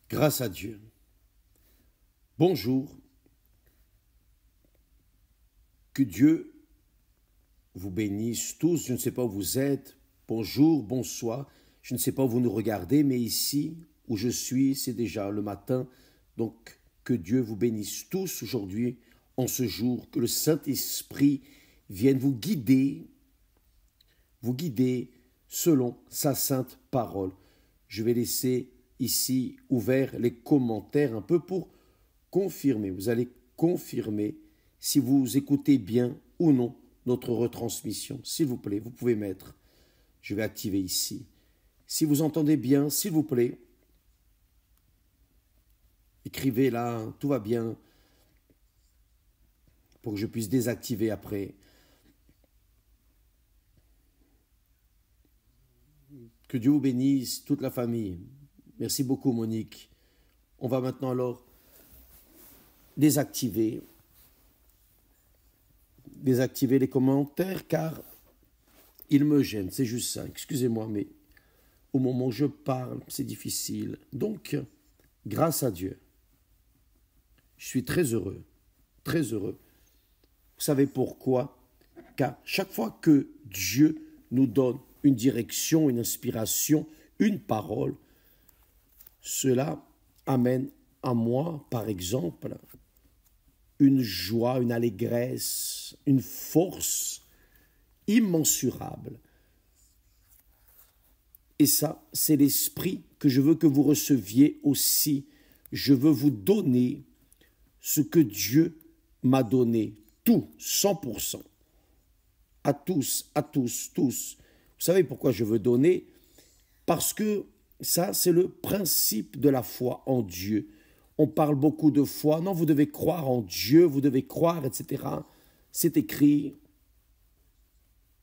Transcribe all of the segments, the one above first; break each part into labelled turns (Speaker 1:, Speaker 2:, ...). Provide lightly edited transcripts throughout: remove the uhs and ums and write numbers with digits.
Speaker 1: Grâce à Dieu. Bonjour. Que Dieu vous bénisse tous. Je ne sais pas où vous êtes. Bonjour, bonsoir. Je ne sais pas où vous nous regardez, mais ici où je suis, c'est déjà le matin. Donc, que Dieu vous bénisse tous aujourd'hui, en ce jour. Que le Saint-Esprit vienne vous guider selon sa sainte parole. Je vais laisser ici ouvert les commentaires un peu pour confirmer. Vous allez confirmer si vous écoutez bien ou non notre retransmission. S'il vous plaît, vous pouvez mettre. Je vais activer ici. Si vous entendez bien, s'il vous plaît, écrivez là, tout va bien, pour que je puisse désactiver après. Que Dieu vous bénisse, toute la famille. Merci beaucoup, Monique. On va maintenant alors désactiver les commentaires car ils me gênent. C'est juste ça. Excusez-moi, mais au moment où je parle, c'est difficile. Donc, grâce à Dieu, je suis très heureux, très heureux. Vous savez pourquoi? Car chaque fois que Dieu nous donne une direction, une inspiration, une parole, cela amène à moi, par exemple, une joie, une allégresse, une force immensurable. Et ça, c'est l'esprit que je veux que vous receviez aussi. Je veux vous donner ce que Dieu m'a donné, tout, 100%. À tous, tous. Vous savez pourquoi je veux donner? Parce que ça, c'est le principe de la foi en Dieu. On parle beaucoup de foi. Non, vous devez croire en Dieu, vous devez croire, etc. C'est écrit.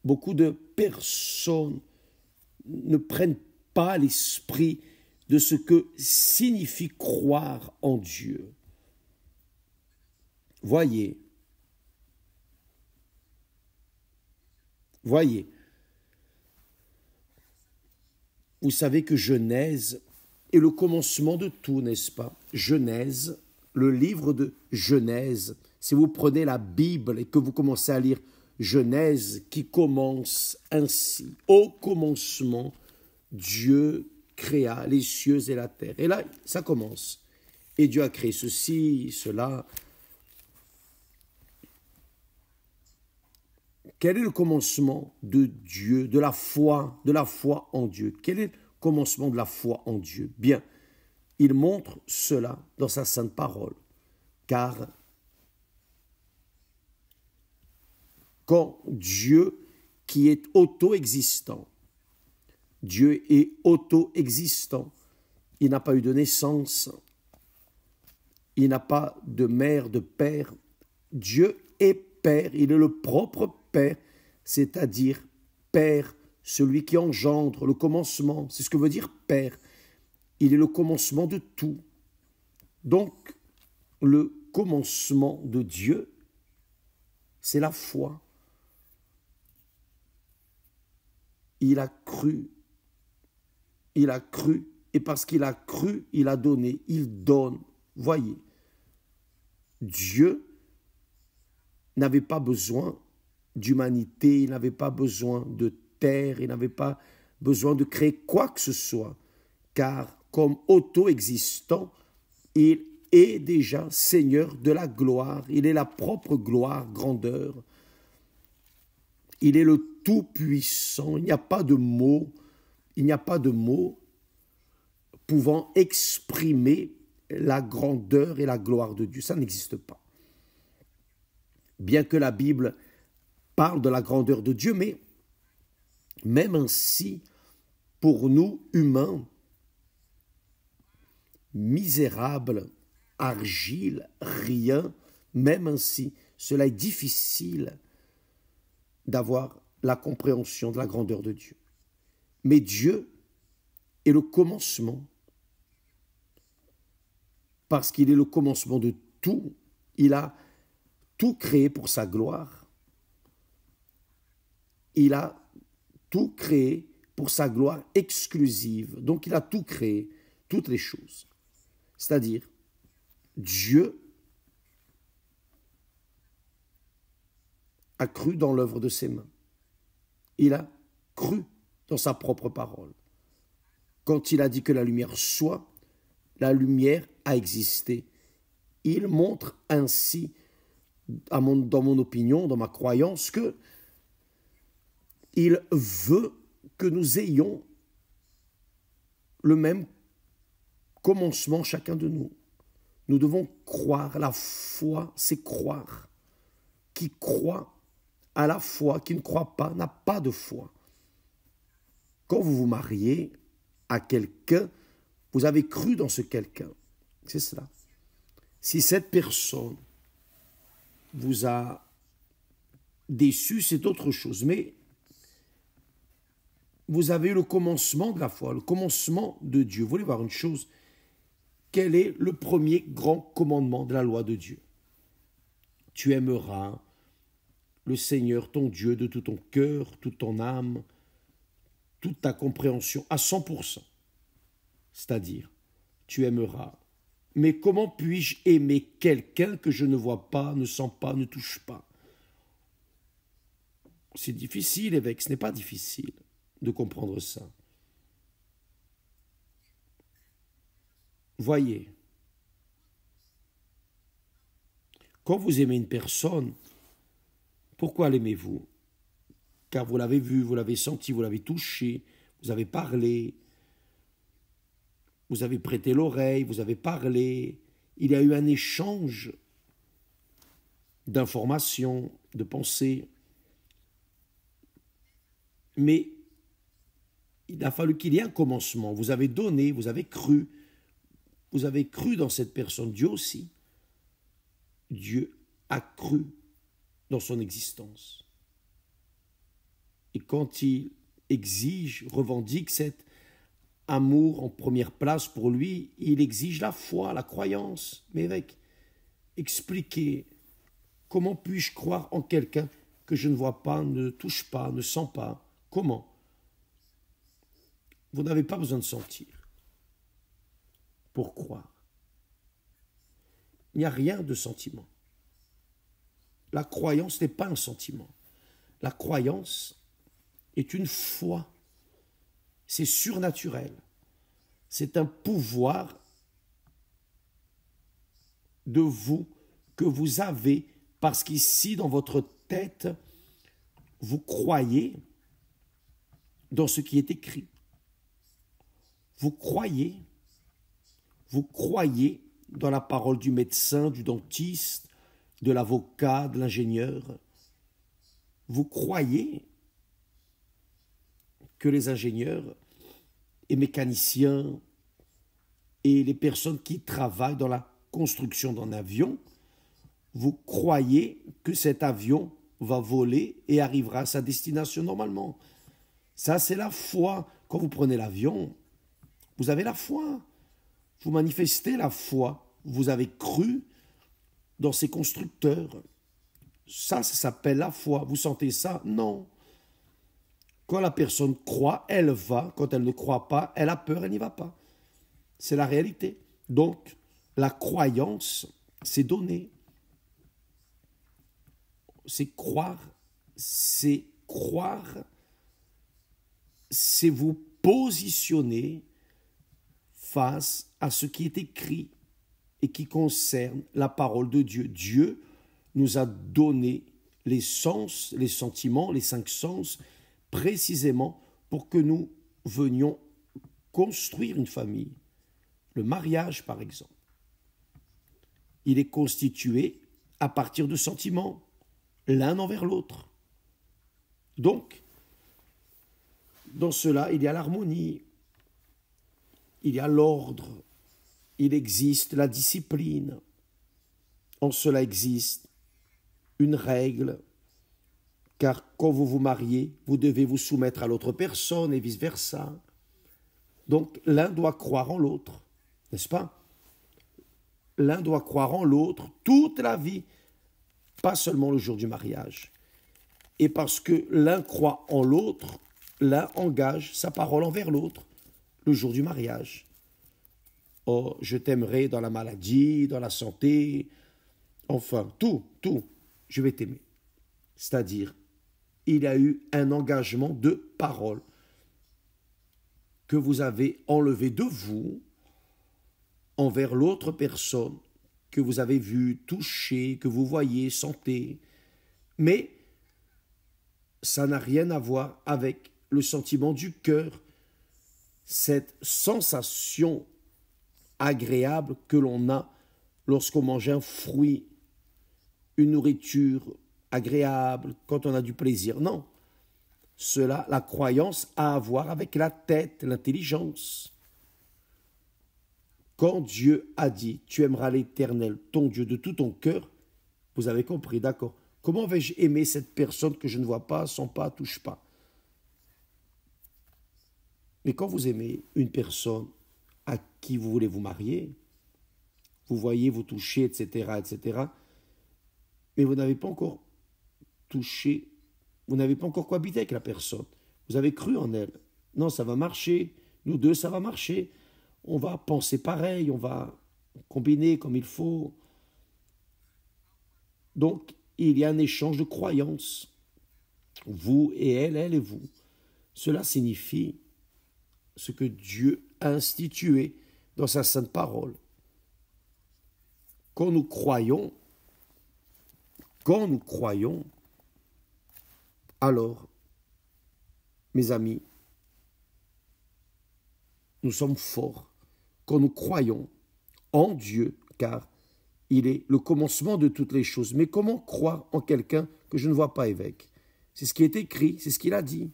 Speaker 1: Beaucoup de personnes ne prennent pas l'esprit de ce que signifie croire en Dieu. Voyez. Vous savez que Genèse est le commencement de tout, n'est-ce pas? Genèse, le livre de Genèse. Si vous prenez la Bible et que vous commencez à lire Genèse qui commence ainsi. Au commencement, Dieu créa les cieux et la terre. Et là, ça commence. Et Dieu a créé ceci, cela. Quel est le commencement de Dieu, de la foi en Dieu? Quel est le commencement de la foi en Dieu? Bien, il montre cela dans sa sainte parole. Car quand Dieu, qui est auto-existant, Dieu est auto-existant, il n'a pas eu de naissance, il n'a pas de mère, de père. Dieu est Père, il est le propre Père, c'est-à-dire Père, celui qui engendre, le commencement, c'est ce que veut dire Père. Il est le commencement de tout. Donc, le commencement de Dieu, c'est la foi. Il a cru, et parce qu'il a cru, il a donné, il donne. Voyez, Dieu n'avait pas besoin d'humanité, il n'avait pas besoin de terre, il n'avait pas besoin de créer quoi que ce soit, car comme auto-existant, il est déjà Seigneur de la gloire, il est la propre gloire, grandeur, il est le Tout-Puissant, il n'y a pas de mots pouvant exprimer la grandeur et la gloire de Dieu, ça n'existe pas. Bien que la Bible parle de la grandeur de Dieu, mais même ainsi, pour nous, humains, misérables, argile, rien, même ainsi, cela est difficile d'avoir la compréhension de la grandeur de Dieu. Mais Dieu est le commencement, parce qu'il est le commencement de tout. Il a tout créé pour sa gloire. Il a tout créé pour sa gloire exclusive. Donc il a tout créé, toutes les choses. C'est-à-dire, Dieu a cru dans l'œuvre de ses mains. Il a cru dans sa propre parole. Quand il a dit que la lumière soit, la lumière a existé. Il montre ainsi, dans mon opinion, dans ma croyance, que il veut que nous ayons le même commencement chacun de nous. Nous devons croire. La foi, c'est croire. Qui croit à la foi, qui ne croit pas, n'a pas de foi. Quand vous vous mariez à quelqu'un, vous avez cru dans ce quelqu'un. C'est cela. Si cette personne vous a déçu, c'est autre chose. Mais vous avez eu le commencement de la foi, le commencement de Dieu. Vous voulez voir une chose? Quel est le premier grand commandement de la loi de Dieu? Tu aimeras le Seigneur, ton Dieu, de tout ton cœur, toute ton âme, toute ta compréhension, à 100%. C'est-à-dire, tu aimeras. Mais comment puis-je aimer quelqu'un que je ne vois pas, ne sens pas, ne touche pas? C'est difficile, évêque, ce n'est pas difficile de comprendre ça. Voyez, quand vous aimez une personne, pourquoi l'aimez-vous? Car vous l'avez vu, vous l'avez senti, vous l'avez touché, vous avez parlé, vous avez prêté l'oreille, vous avez parlé, il y a eu un échange d'informations, de pensées. Mais il a fallu qu'il y ait un commencement. Vous avez donné, vous avez cru dans cette personne. Dieu aussi. Dieu a cru dans son existence. Et quand il exige, revendique cet amour en première place pour lui, il exige la foi, la croyance. Mais avec, expliquez, comment puis-je croire en quelqu'un que je ne vois pas, ne touche pas, ne sens pas? Comment? Vous n'avez pas besoin de sentir pour croire. Il n'y a rien de sentiment. La croyance n'est pas un sentiment. La croyance est une foi. C'est surnaturel. C'est un pouvoir de vous que vous avez parce qu'ici, dans votre tête, vous croyez dans ce qui est écrit. Vous croyez dans la parole du médecin, du dentiste, de l'avocat, de l'ingénieur. Vous croyez que les ingénieurs et mécaniciens et les personnes qui travaillent dans la construction d'un avion, vous croyez que cet avion va voler et arrivera à sa destination normalement. Ça, c'est la foi. Quand vous prenez l'avion, vous avez la foi. Vous manifestez la foi. Vous avez cru dans ces constructeurs. Ça s'appelle la foi. Vous sentez ça? Non. Quand la personne croit, elle va. Quand elle ne croit pas, elle a peur, elle n'y va pas. C'est la réalité. Donc, la croyance, c'est donner. C'est croire. C'est vous positionner face à ce qui est écrit et qui concerne la parole de Dieu. Dieu nous a donné les sens, les sentiments, les 5 sens, précisément pour que nous venions construire une famille. Le mariage, par exemple, il est constitué à partir de sentiments, l'un envers l'autre. Donc, dans cela, il y a l'harmonie, il y a l'ordre, il existe la discipline. En cela existe une règle, car quand vous vous mariez, vous devez vous soumettre à l'autre personne et vice-versa. Donc, l'un doit croire en l'autre, n'est-ce pas? L'un doit croire en l'autre toute la vie, pas seulement le jour du mariage. Et parce que l'un croit en l'autre, l'un engage sa parole envers l'autre le jour du mariage. Oh, je t'aimerai dans la maladie, dans la santé, enfin, tout, je vais t'aimer. C'est-à-dire, il y a eu un engagement de parole que vous avez enlevé de vous envers l'autre personne que vous avez vue, touchée, que vous voyez, sentez. Mais ça n'a rien à voir avec le sentiment du cœur, cette sensation agréable que l'on a lorsqu'on mange un fruit, une nourriture agréable, quand on a du plaisir. Non, cela, la croyance a à voir avec la tête, l'intelligence. Quand Dieu a dit « Tu aimeras l'Éternel, ton Dieu, de tout ton cœur », vous avez compris, d'accord. Comment vais-je aimer cette personne que je ne vois pas, sens pas, touche pas? Mais quand vous aimez une personne à qui vous voulez vous marier, vous voyez, vous touchez, etc., mais vous n'avez pas encore touché, vous n'avez pas encore cohabité avec la personne. Vous avez cru en elle. Non, ça va marcher. Nous deux, ça va marcher. On va penser pareil, on va combiner comme il faut. Donc, il y a un échange de croyances. Vous et elle et vous. Cela signifie ce que Dieu a institué dans sa sainte parole. Quand nous croyons, alors, mes amis, nous sommes forts quand nous croyons en Dieu, car il est le commencement de toutes les choses. Mais comment croire en quelqu'un que je ne vois pas, évêque? C'est ce qui est écrit, c'est ce qu'il a dit.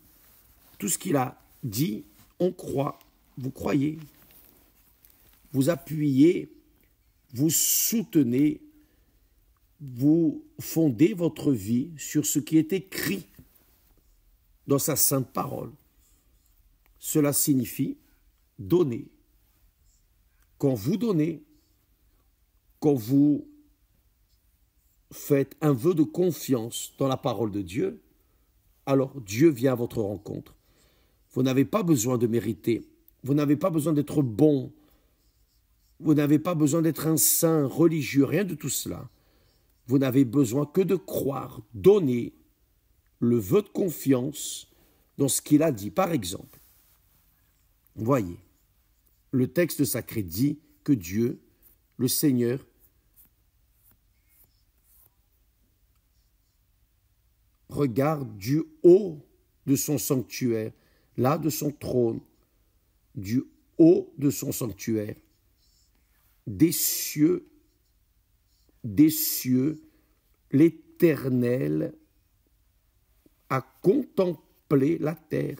Speaker 1: Tout ce qu'il a dit, on croit, vous croyez, vous appuyez, vous soutenez, vous fondez votre vie sur ce qui est écrit dans sa sainte parole. Cela signifie donner. Quand vous donnez, quand vous faites un vœu de confiance dans la parole de Dieu, alors Dieu vient à votre rencontre. Vous n'avez pas besoin de mériter, vous n'avez pas besoin d'être bon, vous n'avez pas besoin d'être un saint religieux, rien de tout cela. Vous n'avez besoin que de croire, donner le vœu de confiance dans ce qu'il a dit. Par exemple, voyez, le texte sacré dit que Dieu, le Seigneur, regarde du haut de son sanctuaire, là de son trône, du haut de son sanctuaire, des cieux, l'Éternel a contemplé la terre,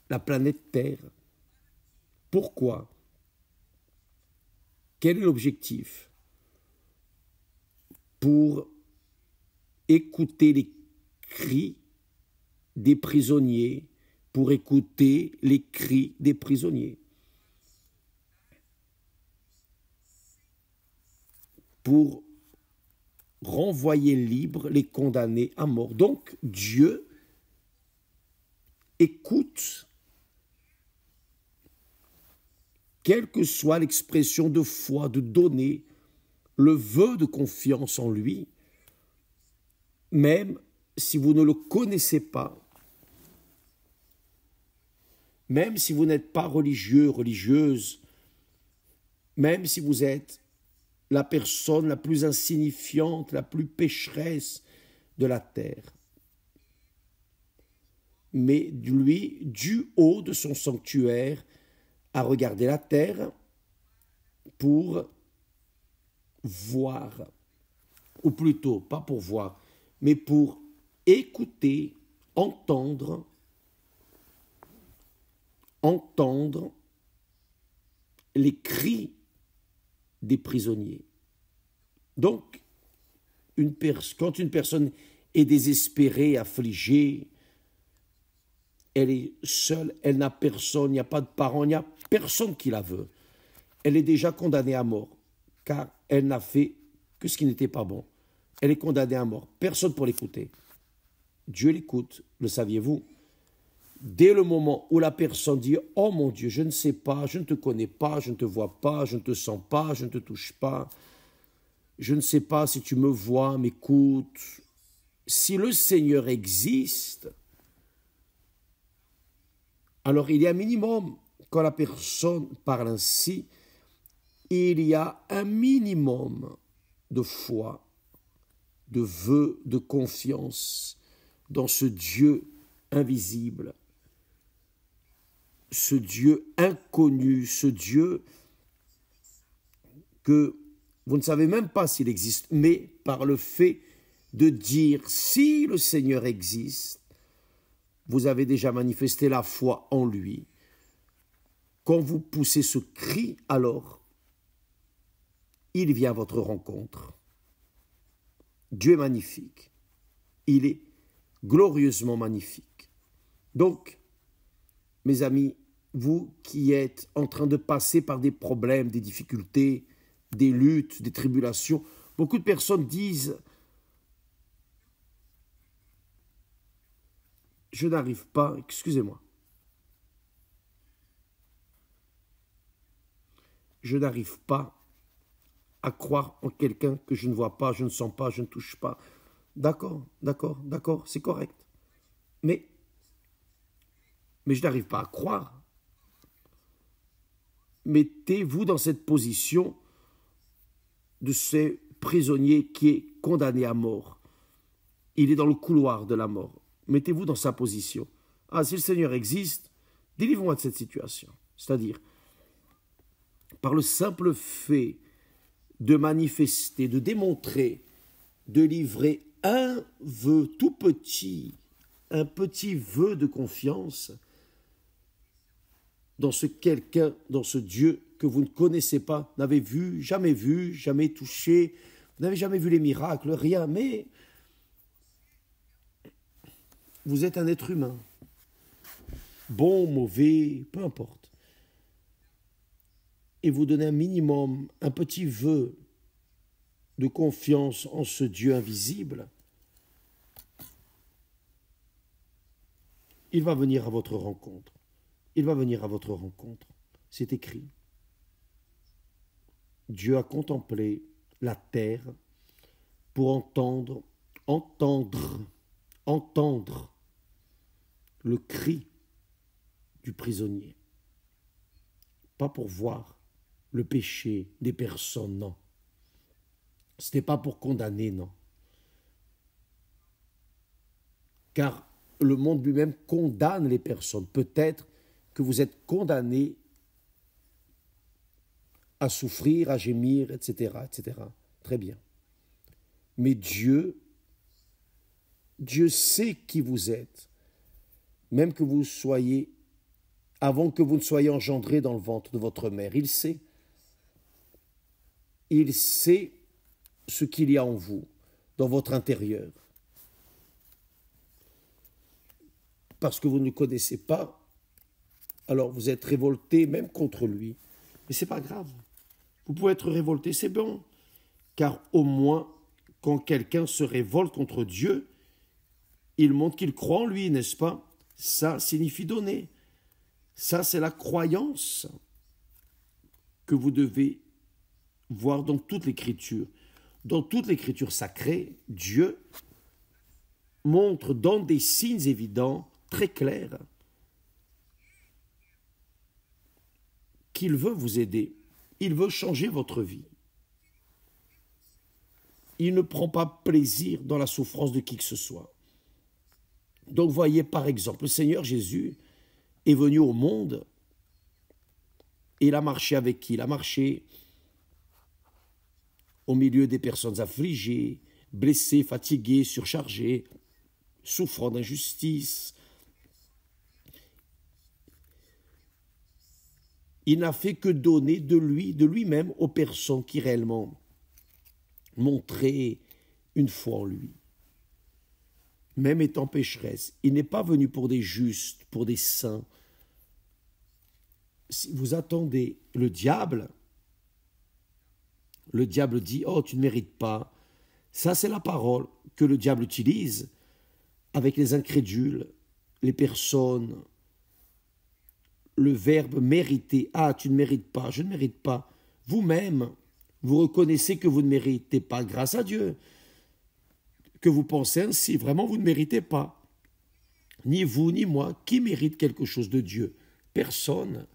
Speaker 1: la planète Terre. Pourquoi? Quel est l'objectif? Pour écouter les cris des prisonniers, pour écouter les cris des prisonniers, pour renvoyer libres les condamnés à mort. Donc Dieu écoute, quelle que soit l'expression de foi, de donner, le vœu de confiance en lui, même si vous ne le connaissez pas, même si vous n'êtes pas religieux, religieuse, même si vous êtes la personne la plus insignifiante, la plus pécheresse de la terre. Mais lui, du haut de son sanctuaire, a regardé la terre pour voir, ou plutôt, pas pour voir, mais pour écouter, entendre les cris des prisonniers. Donc, quand une personne est désespérée, affligée, elle est seule, elle n'a personne, il n'y a pas de parents, il n'y a personne qui la veut. Elle est déjà condamnée à mort, car elle n'a fait que ce qui n'était pas bon. Elle est condamnée à mort, personne pour l'écouter. Dieu l'écoute, le saviez-vous? dès le moment où la personne dit « Oh mon Dieu, je ne sais pas, je ne te connais pas, je ne te vois pas, je ne te sens pas, je ne te touche pas, je ne sais pas si tu me vois, m'écoutes. » Si le Seigneur existe, alors il y a un minimum, quand la personne parle ainsi, il y a un minimum de foi, de vœu, de confiance dans ce Dieu invisible, ce Dieu inconnu, ce Dieu que vous ne savez même pas s'il existe, mais par le fait de dire si le Seigneur existe, vous avez déjà manifesté la foi en lui. Quand vous poussez ce cri, alors il vient à votre rencontre. Dieu est magnifique. Il est glorieusement magnifique. Donc, mes amis, vous qui êtes en train de passer par des problèmes, des difficultés, des luttes, des tribulations, beaucoup de personnes disent « Je n'arrive pas, excusez-moi, je n'arrive pas à croire en quelqu'un que je ne vois pas, je ne sens pas, je ne touche pas. » D'accord, c'est correct. Mais je n'arrive pas à croire. Mettez-vous dans cette position de ce prisonnier qui est condamné à mort. Il est dans le couloir de la mort. Mettez-vous dans sa position. Ah, si le Seigneur existe, délivre-moi de cette situation. C'est-à-dire, par le simple fait de manifester, de démontrer, de livrer un vœu tout petit, un petit vœu de confiance dans ce quelqu'un, dans ce Dieu que vous ne connaissez pas, n'avez vu, jamais touché, vous n'avez jamais vu les miracles, rien, mais vous êtes un être humain, bon, mauvais, peu importe. Et vous donnez un minimum, un petit vœu de confiance en ce Dieu invisible, il va venir à votre rencontre. Il va venir à votre rencontre. C'est écrit. Dieu a contemplé la terre pour entendre le cri du prisonnier. Pas pour voir le péché des personnes, non. Ce n'est pas pour condamner, non. Car le monde lui-même condamne les personnes. Peut-être que vous êtes condamné à souffrir, à gémir, etc., etc. Très bien. Mais Dieu sait qui vous êtes, même que vous soyez, avant que vous ne soyez engendré dans le ventre de votre mère. Il sait. Il sait ce qu'il y a en vous, dans votre intérieur. Parce que vous ne le connaissez pas, alors vous êtes révolté même contre lui. Mais ce n'est pas grave. Vous pouvez être révolté, c'est bon. Car au moins, quand quelqu'un se révolte contre Dieu, il montre qu'il croit en lui, n'est-ce pas? Ça signifie donner. Ça, c'est la croyance que vous devez voir dans toute l'Écriture. Dans toute l'Écriture sacrée, Dieu montre dans des signes évidents, très clairs, qu'il veut vous aider. Il veut changer votre vie. Il ne prend pas plaisir dans la souffrance de qui que ce soit. Donc voyez par exemple, le Seigneur Jésus est venu au monde et il a marché avec qui? Il a marché au milieu des personnes affligées, blessées, fatiguées, surchargées, souffrant d'injustice. Il n'a fait que donner de lui-même aux personnes qui réellement montraient une foi en lui. Même étant pécheresse, il n'est pas venu pour des justes, pour des saints. Si vous attendez le diable dit « Oh, tu ne mérites pas ». Ça, c'est la parole que le diable utilise avec les incrédules, les personnes, le verbe mériter. Ah, tu ne mérites pas, je ne mérite pas. Vous-même, vous reconnaissez que vous ne méritez pas grâce à Dieu, que vous pensez ainsi. Vraiment, vous ne méritez pas. Ni vous, ni moi. Qui mérite quelque chose de Dieu? Personne.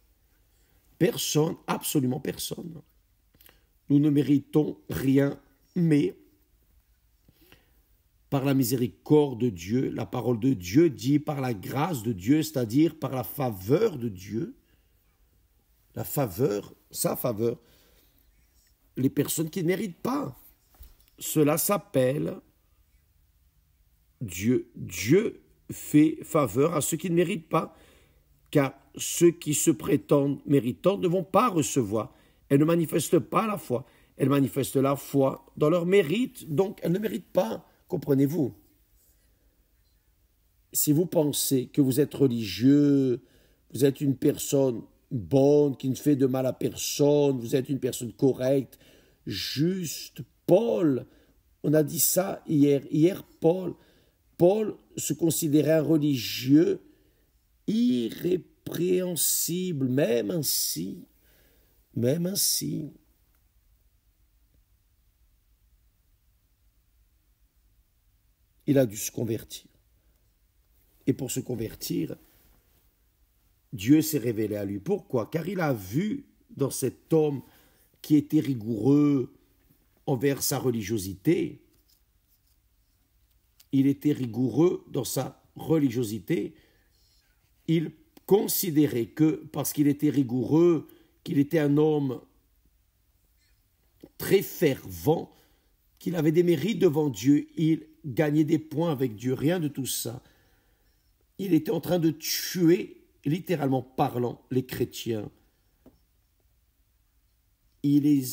Speaker 1: Personne, absolument personne. Nous ne méritons rien, mais par la miséricorde de Dieu, la parole de Dieu dit par la grâce de Dieu, c'est-à-dire par la faveur de Dieu, la faveur, sa faveur, les personnes qui ne méritent pas. Cela s'appelle Dieu. Dieu fait faveur à ceux qui ne méritent pas, car ceux qui se prétendent méritants ne vont pas recevoir. Elles ne manifestent pas la foi. Elles manifestent la foi dans leur mérite, donc elles ne méritent pas. Comprenez-vous? Si vous pensez que vous êtes religieux, vous êtes une personne bonne, qui ne fait de mal à personne, vous êtes une personne correcte, juste, Paul, on a dit ça hier Paul se considérait un religieux irrépréhensible, même ainsi, il a dû se convertir. Et pour se convertir, Dieu s'est révélé à lui. Pourquoi? Car il a vu dans cet homme qui était rigoureux envers sa religiosité, il était rigoureux dans sa religiosité, il considérait que parce qu'il était rigoureux, qu'il était un homme très fervent, qu'il avait des mérites devant Dieu, il gagnait des points avec Dieu, rien de tout ça. Il était en train de tuer, littéralement parlant, les chrétiens. Il les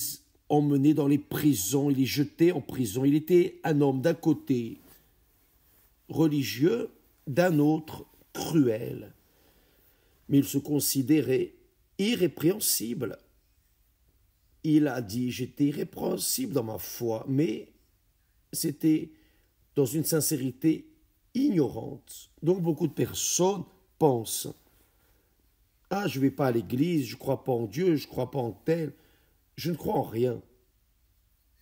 Speaker 1: emmenait dans les prisons, il les jetait en prison. Il était un homme d'un côté religieux, d'un autre cruel. Mais il se considérait irrépréhensible. Il a dit, j'étais irrépréhensible dans ma foi, mais c'était dans une sincérité ignorante. Donc beaucoup de personnes pensent, ah, je ne vais pas à l'église, je ne crois pas en Dieu, je ne crois pas en tel, je ne crois en rien.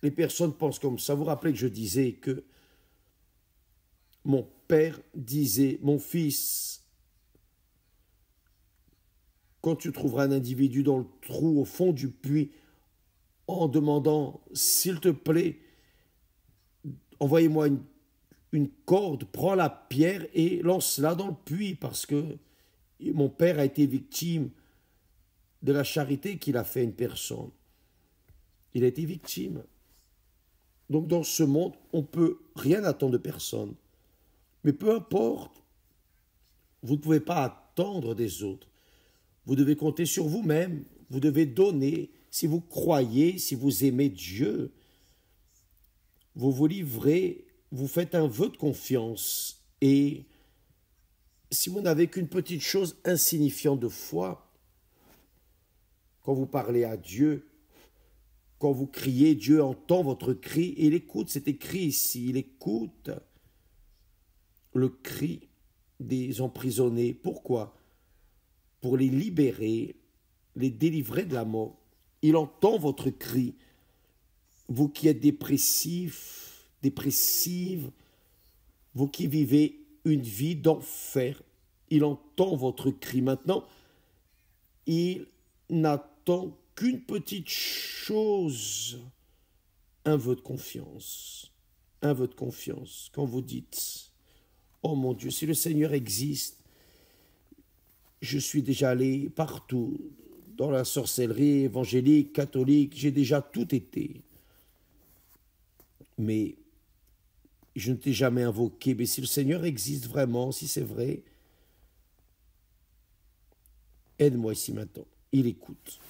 Speaker 1: Les personnes pensent comme ça. Vous vous rappelez que je disais que mon père disait, mon fils, quand tu trouveras un individu dans le trou au fond du puits, en demandant, s'il te plaît, envoyez-moi une corde, prends la pierre et lance-la dans le puits, parce que mon père a été victime de la charité qu'il a fait à une personne. Il a été victime. Donc dans ce monde, on ne peut rien attendre de personne. Mais peu importe, vous ne pouvez pas attendre des autres. Vous devez compter sur vous-même, vous devez donner. Si vous croyez, si vous aimez Dieu, vous vous livrez, vous faites un vœu de confiance. Et si vous n'avez qu'une petite chose insignifiante de foi, quand vous parlez à Dieu, quand vous criez, Dieu entend votre cri et il écoute, c'est écrit ici, il écoute le cri des emprisonnés. Pourquoi? Pour les libérer, les délivrer de la mort. Il entend votre cri. Vous qui êtes dépressif, dépressive, vous qui vivez une vie d'enfer, il entend votre cri. Maintenant, il n'attend qu'une petite chose, un vœu de confiance. Un vœu de confiance. Quand vous dites, oh mon Dieu, si le Seigneur existe, je suis déjà allé partout, dans la sorcellerie évangélique, catholique, j'ai déjà tout été. Mais je ne t'ai jamais invoqué. Mais si le Seigneur existe vraiment, si c'est vrai, aide-moi ici maintenant. Il écoute.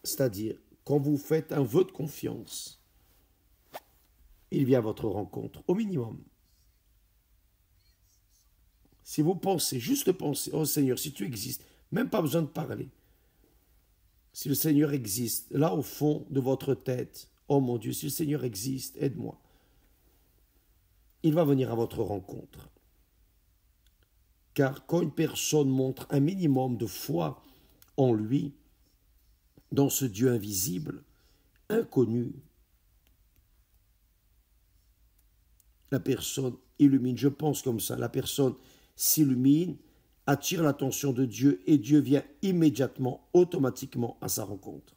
Speaker 1: C'est-à-dire, quand vous faites un vœu de confiance, il vient à votre rencontre, au minimum. Si vous pensez, juste pensez, oh Seigneur, si tu existes, même pas besoin de parler. Si le Seigneur existe, là au fond de votre tête, oh mon Dieu, si le Seigneur existe, aide-moi. Il va venir à votre rencontre. car quand une personne montre un minimum de foi en lui, dans ce Dieu invisible, inconnu, la personne illumine, je pense comme ça, la personne s'illumine, attire l'attention de Dieu et Dieu vient immédiatement, automatiquement à sa rencontre.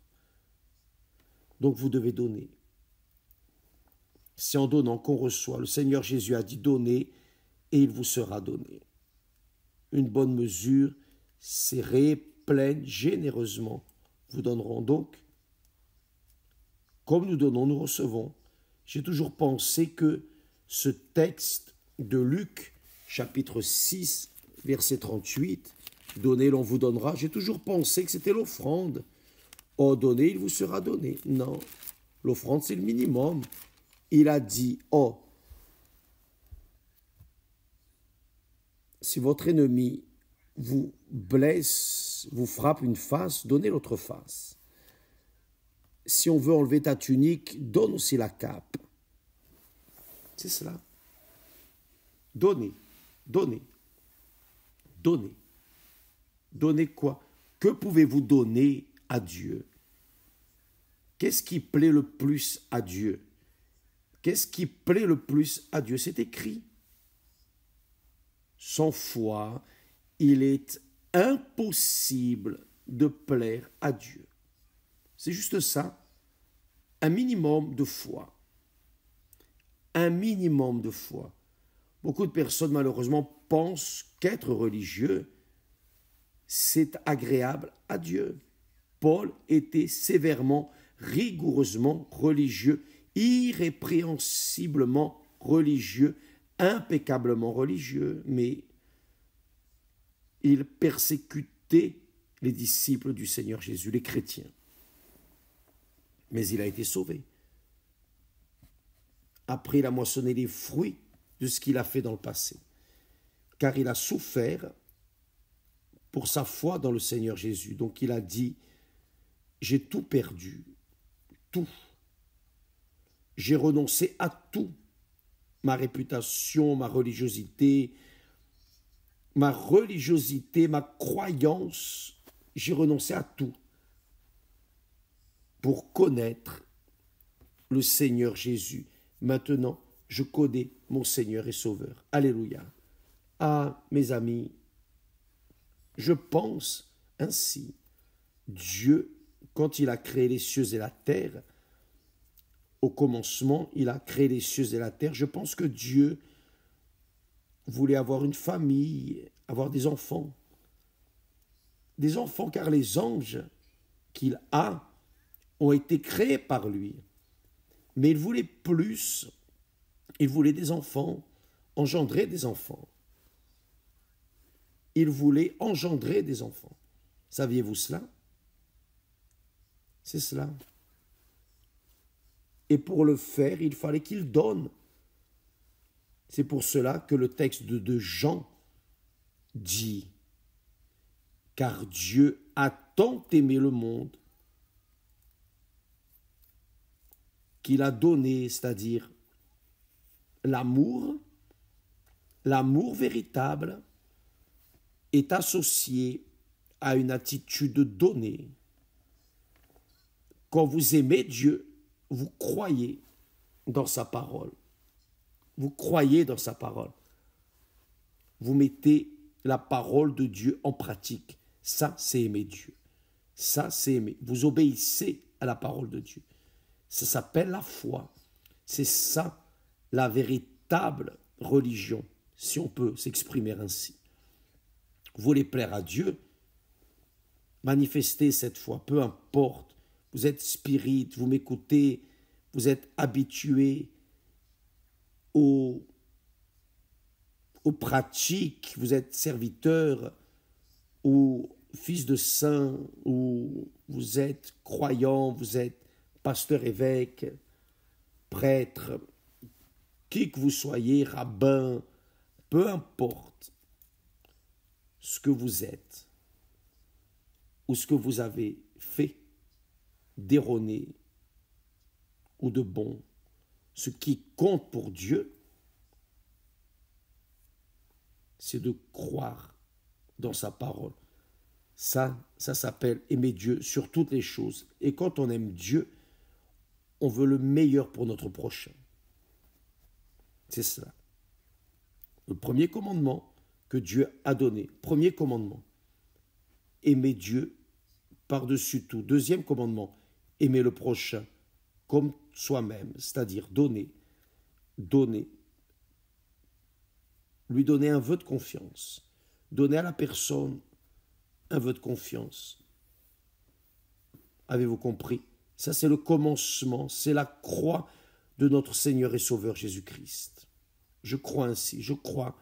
Speaker 1: Donc vous devez donner. C'est en donnant qu'on reçoit. Le Seigneur Jésus a dit donnez et il vous sera donné. Une bonne mesure, serrée, pleine, généreusement, vous donneront donc. Comme nous donnons, nous recevons. J'ai toujours pensé que ce texte de Luc, chapitre 6, verset 38, « Donnez, l'on vous donnera », j'ai toujours pensé que c'était l'offrande. « Oh, donnez, il vous sera donné ». Non, l'offrande, c'est le minimum. Il a dit, « Oh, si votre ennemi vous blesse, vous frappe une face, donnez l'autre face. Si on veut enlever ta tunique, donne aussi la cape. » C'est cela. Donnez, donnez, donnez. Donnez quoi? Que pouvez-vous donner à Dieu? Qu'est-ce qui plaît le plus à Dieu? Qu'est-ce qui plaît le plus à Dieu? C'est écrit. Sans foi, il est impossible de plaire à Dieu. C'est juste ça. Un minimum de foi. Un minimum de foi. Beaucoup de personnes, malheureusement, pensent qu'être religieux, c'est agréable à Dieu. Paul était sévèrement, rigoureusement religieux, irrépréhensiblement religieux, impeccablement religieux, mais il persécutait les disciples du Seigneur Jésus, les chrétiens. Mais il a été sauvé. Après, il a moissonné les fruits de ce qu'il a fait dans le passé, car il a souffert pour sa foi dans le Seigneur Jésus. Donc il a dit, j'ai tout perdu, tout. J'ai renoncé à tout, ma réputation, ma religiosité, ma croyance, j'ai renoncé à tout pour connaître le Seigneur Jésus. Maintenant, je connais mon Seigneur et Sauveur. Alléluia. Ah, mes amis, je pense ainsi. Dieu, quand il a créé les cieux et la terre, au commencement, il a créé les cieux et la terre. Je pense que Dieu voulait avoir une famille, avoir des enfants. Des enfants, car les anges qu'il a ont été créés par lui. Mais il voulait plus. Il voulait des enfants, engendrer des enfants. Il voulait engendrer des enfants. Saviez-vous cela? C'est cela. Et pour le faire, il fallait qu'il donne. C'est pour cela que le texte de Jean dit, car Dieu a tant aimé le monde qu'il a donné, c'est-à-dire l'amour véritable est associé à une attitude donnée. Quand vous aimez Dieu, vous croyez dans sa parole. Vous croyez dans sa parole. Vous mettez la parole de Dieu en pratique. Ça, c'est aimer Dieu. Ça, c'est aimer. Vous obéissez à la parole de Dieu. Ça s'appelle la foi. C'est ça, la véritable religion, si on peut s'exprimer ainsi. Vous voulez plaire à Dieu, manifestez cette foi, peu importe. Vous êtes spirit, vous m'écoutez, vous êtes habitué aux pratiques, vous êtes serviteur ou fils de saint, ou vous êtes croyant, vous êtes pasteur évêque, prêtre, qui que vous soyez, rabbin, peu importe ce que vous êtes ou ce que vous avez fait d'erroné ou de bon, ce qui compte pour Dieu, c'est de croire dans sa parole. Ça s'appelle aimer Dieu sur toutes les choses. Et quand on aime Dieu, on veut le meilleur pour notre prochain. C'est cela. Le premier commandement que Dieu a donné. Premier commandement. Aimer Dieu par-dessus tout. Deuxième commandement. Aimer le prochain comme soi-même. C'est-à-dire donner. Lui donner un vœu de confiance. Donner à la personne un vœu de confiance. Avez-vous compris? Ça, c'est le commencement, c'est la croix de notre Seigneur et Sauveur Jésus-Christ. Je crois ainsi, je crois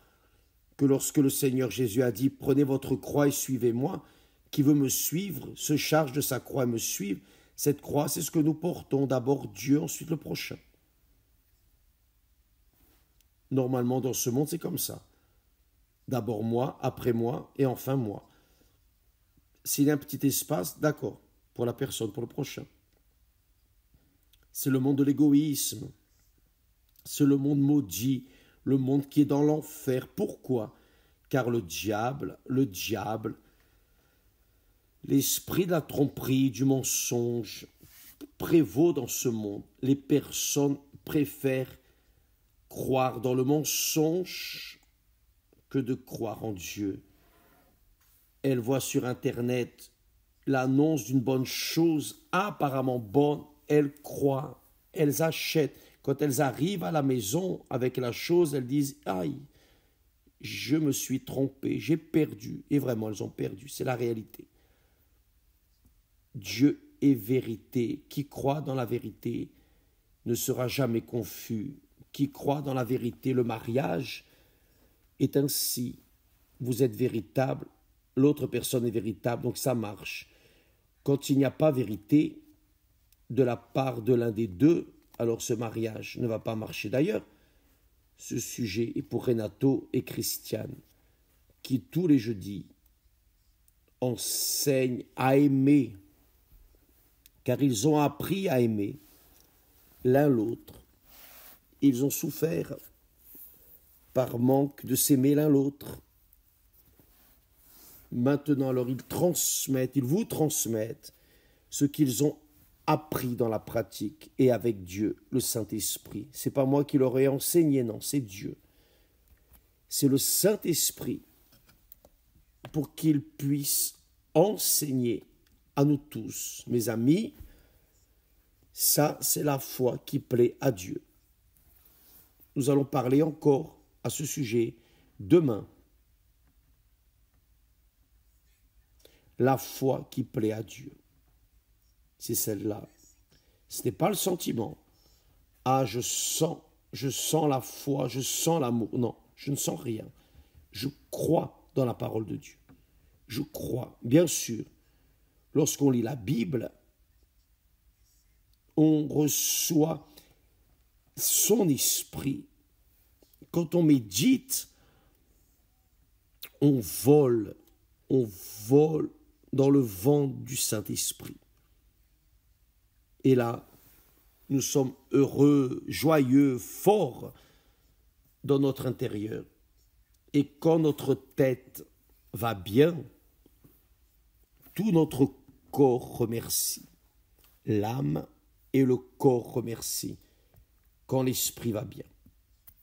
Speaker 1: que lorsque le Seigneur Jésus a dit « Prenez votre croix et suivez-moi », qui veut me suivre, se charge de sa croix et me suivre, cette croix, c'est ce que nous portons, d'abord Dieu, ensuite le prochain. Normalement, dans ce monde, c'est comme ça. D'abord moi, après moi, et enfin moi. S'il y a un petit espace, d'accord, pour la personne, pour le prochain. C'est le monde de l'égoïsme. C'est le monde maudit, le monde qui est dans l'enfer. Pourquoi? Car le diable, l'esprit de la tromperie, du mensonge, prévaut dans ce monde. Les personnes préfèrent croire dans le mensonge que de croire en Dieu. Elles voient sur Internet l'annonce d'une bonne chose apparemment bonne, elles croient, elles achètent. Quand elles arrivent à la maison avec la chose, elles disent « Aïe, je me suis trompé, j'ai perdu. » Et vraiment, elles ont perdu, c'est la réalité. Dieu est vérité. Qui croit dans la vérité ne sera jamais confus. Qui croit dans la vérité, le mariage est ainsi. Vous êtes véritable, l'autre personne est véritable, donc ça marche. Quand il n'y a pas vérité de la part de l'un des deux, alors ce mariage ne va pas marcher. D'ailleurs, ce sujet est pour Renato et Christiane, qui tous les jeudis enseignent à aimer, car ils ont appris à aimer l'un l'autre. Ils ont souffert par manque de s'aimer l'un l'autre. Maintenant, alors, ils vous transmettent ce qu'ils ont appris dans la pratique et avec Dieu, le Saint-Esprit. Ce n'est pas moi qui leur ai enseigné, non, c'est Dieu. C'est le Saint-Esprit pour qu'il puisse enseigner à nous tous. Mes amis, ça, c'est la foi qui plaît à Dieu. Nous allons parler encore à ce sujet demain. La foi qui plaît à Dieu. C'est celle-là. Ce n'est pas le sentiment. Ah, je sens la foi, je sens l'amour. Non, je ne sens rien. Je crois dans la parole de Dieu. Je crois, bien sûr. Lorsqu'on lit la Bible, on reçoit son esprit. Quand on médite, on vole dans le vent du Saint-Esprit. Et là, nous sommes heureux, joyeux, forts dans notre intérieur. Et quand notre tête va bien, tout notre corps remercie. L'âme et le corps remercient quand l'esprit va bien.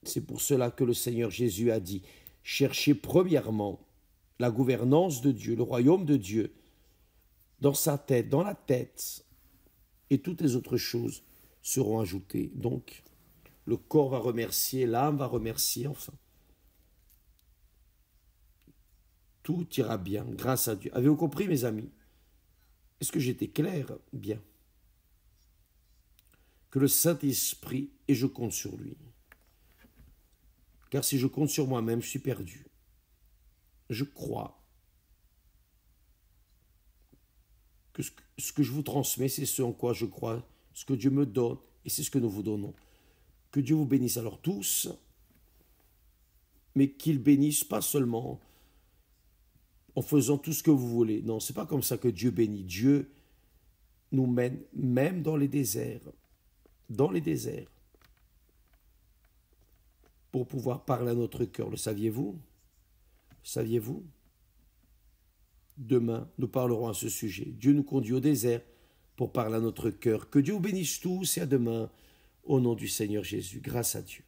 Speaker 1: C'est pour cela que le Seigneur Jésus a dit « Cherchez premièrement la gouvernance de Dieu, le royaume de Dieu, dans sa tête, dans la tête, et toutes les autres choses seront ajoutées. » Donc, le corps va remercier, l'âme va remercier, enfin. Tout ira bien grâce à Dieu. Avez-vous compris, mes amis? Est-ce que j'étais clair? Bien. Que le Saint-Esprit, et je compte sur lui. Car si je compte sur moi-même, je suis perdu. Je crois que ce que je vous transmets, c'est ce en quoi je crois, ce que Dieu me donne, et c'est ce que nous vous donnons. Que Dieu vous bénisse alors tous, mais qu'il bénisse pas seulement en faisant tout ce que vous voulez. Non, c'est pas comme ça que Dieu bénit. Dieu nous mène même dans les déserts, pour pouvoir parler à notre cœur. Le saviez-vous? Saviez-vous? Demain, nous parlerons à ce sujet. Dieu nous conduit au désert pour parler à notre cœur. Que Dieu vous bénisse tous et à demain, au nom du Seigneur Jésus. Grâce à Dieu.